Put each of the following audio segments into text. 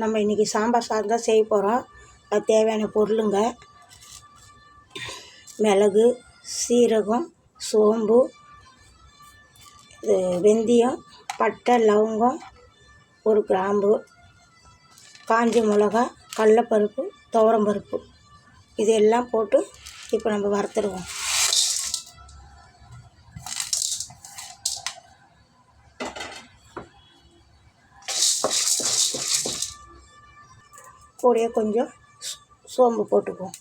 நம்ம இன்றைக்கி சாம்பார் சாதம் தான் செய்ய போகிறோம். அது தேவையான பொருளுங்க: மிளகு, சீரகம், சோம்பு, வெந்தயம், பட்டை, லவங்கம், ஒரு கிராம்பு, காஞ்ச மிளகா, கடலைப்பருப்பு, துவரம்பருப்பு, இதெல்லாம் போட்டு இப்போ நம்ம வறுத்துடுவோம். கூடயே கொஞ்சம் சோம்பு போட்டுக்குவோம்.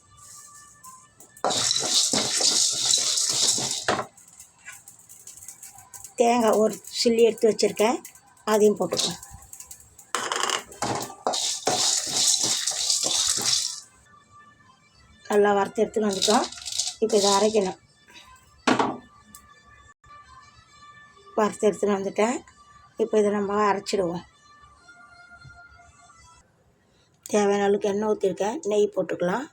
தேங்காய் ஒரு சில்லி எடுத்து வச்சுருக்கேன், அதையும் போட்டுக்குவோம். நல்லா வறுத்து எடுத்துன்னு வந்துட்டோம். இப்போ இதை அரைக்கணும். வறுத்து எடுத்துன்னு வந்துட்டேன். இப்போ இதை நம்ம அரைச்சிடுவோம். தேவையான அளவுக்கு எண்ணெய் ஊற்றிருக்கேன், நெய் போட்டுக்கலாம்.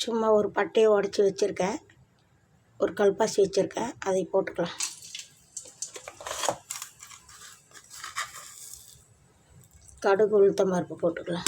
சும்மா ஒரு பட்டையை உடச்சி வச்சுருக்கேன், ஒரு கல்பாசி வச்சுருக்கேன், அதை போட்டுக்கலாம். கடுகு, உளுத்தம் பருப்பு போட்டுக்கலாம்.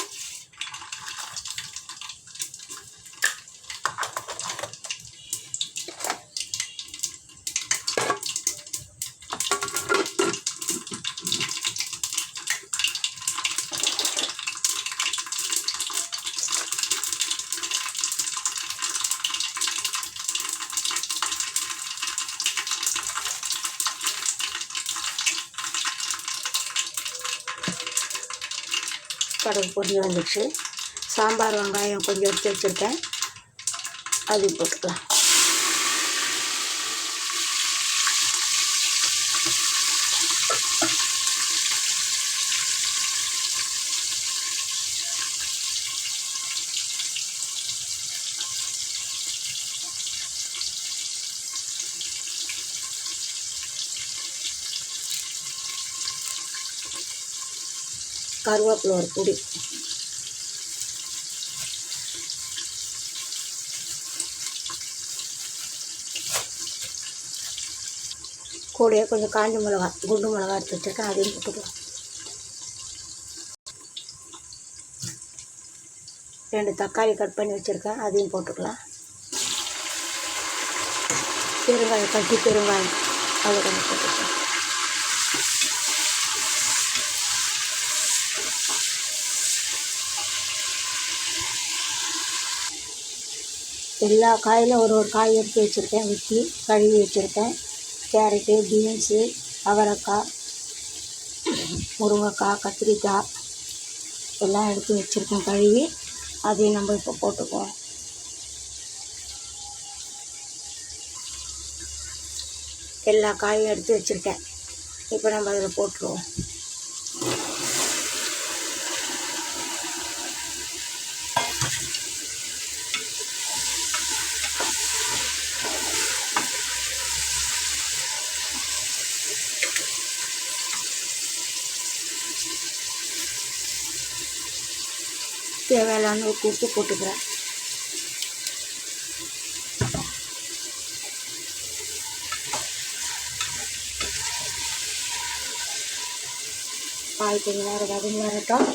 கடுகு பொரிஞ்சு வந்துடுச்சு. சாம்பார் வெங்காயம் கொஞ்சம் எடுத்து வச்சுருக்கேன், அது போட்டுக்கலாம். கருவேப்பிலை ஒரு பொடி, கூடயே கொஞ்சம் காஞ்ச மிளகா, குண்டு மிளகா எடுத்து வச்சுருக்கேன், அதையும் போட்டுக்கலாம். 2 தக்காளி கட் பண்ணி வச்சுருக்கேன், அதையும் போட்டுக்கலாம். பெருங்காயம், கட்டி பெருங்காயம், அதை கொஞ்சம் போட்டுக்கலாம். எல்லா காயிலும் ஒரு காய் எடுத்து வச்சுருக்கேன், வெட்டி கழுவி வச்சுருக்கேன். கேரட்டு, பீன்ஸு, அவரைக்காய், முருங்கைக்காய், கத்திரிக்காய் எல்லாம் எடுத்து வச்சுருக்கேன் கழுவி. அதையும் நம்ம இப்போ போட்டுக்குவோம். எல்லா காயும் எடுத்து வச்சுருக்கேன், இப்போ நம்ம அதில் போட்டுருவோம். தேவையான உப்பு போட்டுக்கிறேன். காய் கொஞ்சம் நேரம் வதங்கிட்டோம்,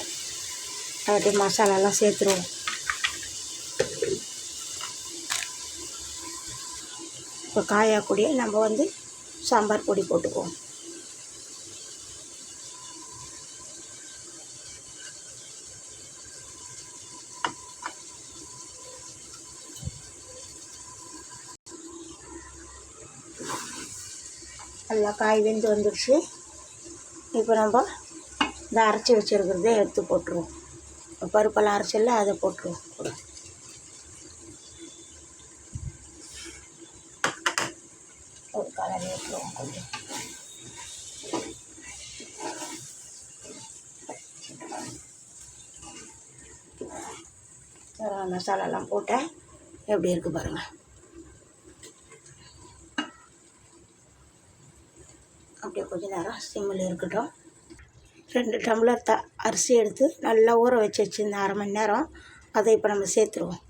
அப்படி மசாலாலாம் சேர்த்துருவோம். இப்போ காயாக்கூடியே நம்ம சாம்பார் பொடி போட்டுக்குவோம். நல்லா காய் வெந்து வந்துடுச்சு. இப்போ நம்ம இந்த அரைச்சி வச்சுருக்கிறதே எடுத்து போட்டுருவோம். பருப்பெல்லாம் அரைச்சில்ல, அதை போட்டுருவோம். நிறைய ஊற்றுவோம் கொஞ்சம். மசாலாலாம் போட்டேன், எப்படி இருக்குது பாருங்கள். அப்படியே கொஞ்சம் நேரம் சிம்மில் இருக்கட்டும். 2 டம்ளர் அரிசி எடுத்து நல்லா ஊற வச்சு வச்சுருந்தேன் 1/2 மணி நேரம். அதை இப்போ நம்ம சேர்த்துருவோம்.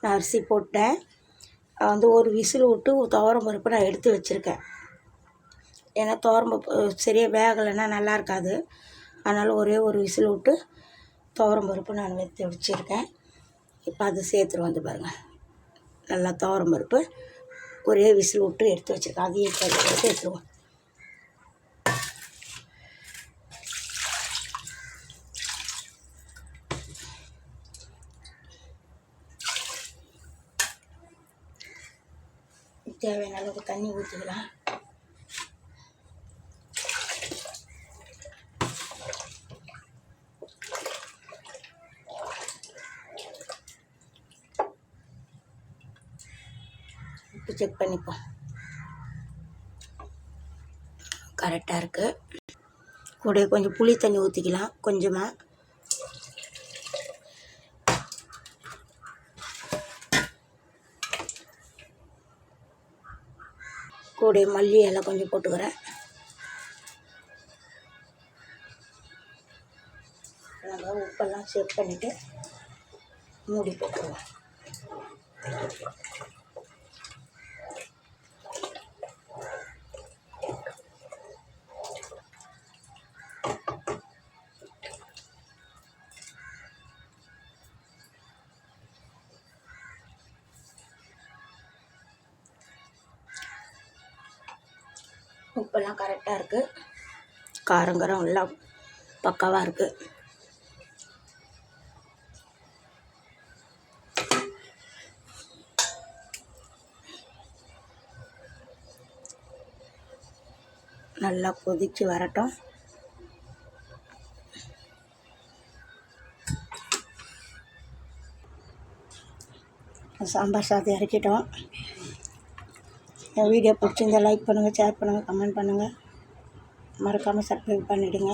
நான் அரிசி போட்டேன். ஒரு விசில் விட்டு துவரம் பருப்பு நான் எடுத்து வச்சுருக்கேன். ஏன்னா துவரம் பருப்பு சரியாக வேகலைன்னா நல்லா இருக்காது. அதனால் ஒரே ஒரு விசில் விட்டு துவரம் பருப்பு நான் எடுத்து வச்சுருக்கேன். இப்போ அது சேர்த்துருவோம். வந்து பாருங்கள், நல்லா துவரம் பருப்பு ஒரே விசில் விட்டு எடுத்து வச்சுருக்கேன். அதையும் இப்போ சேர்த்துருவோம். தேவையான அளவுக்கு தண்ணி ஊற்றிக்கலாம். உப்பு செக் பண்ணிப்போம், கரெக்டாக இருக்குது. கூட கொஞ்சம் புளி தண்ணி ஊற்றிக்கலாம் கொஞ்சமாக. கூட மல்லி எல்லாம் கொஞ்சம் போட்டுக்கிறேன். நம்ம உப்பெல்லாம் செக் பண்ணிவிட்டு மூடி போட்டுருவோம். உப்பெல்லாம் கரெக்டாக இருக்குது. காரங்கரம் எல்லாம் பக்காவாக இருக்குது. நல்லா கொதித்து வரட்டும். சாம்பார் சாதம் இறக்கிட்டோம். என் வீடியோ பிடிச்சிருந்தால் லைக் பண்ணுங்கள், ஷேர் பண்ணுங்கள், கமெண்ட் பண்ணுங்கள். மறக்காமல் சப்ஸ்கிரைப் பண்ணிவிடுங்க.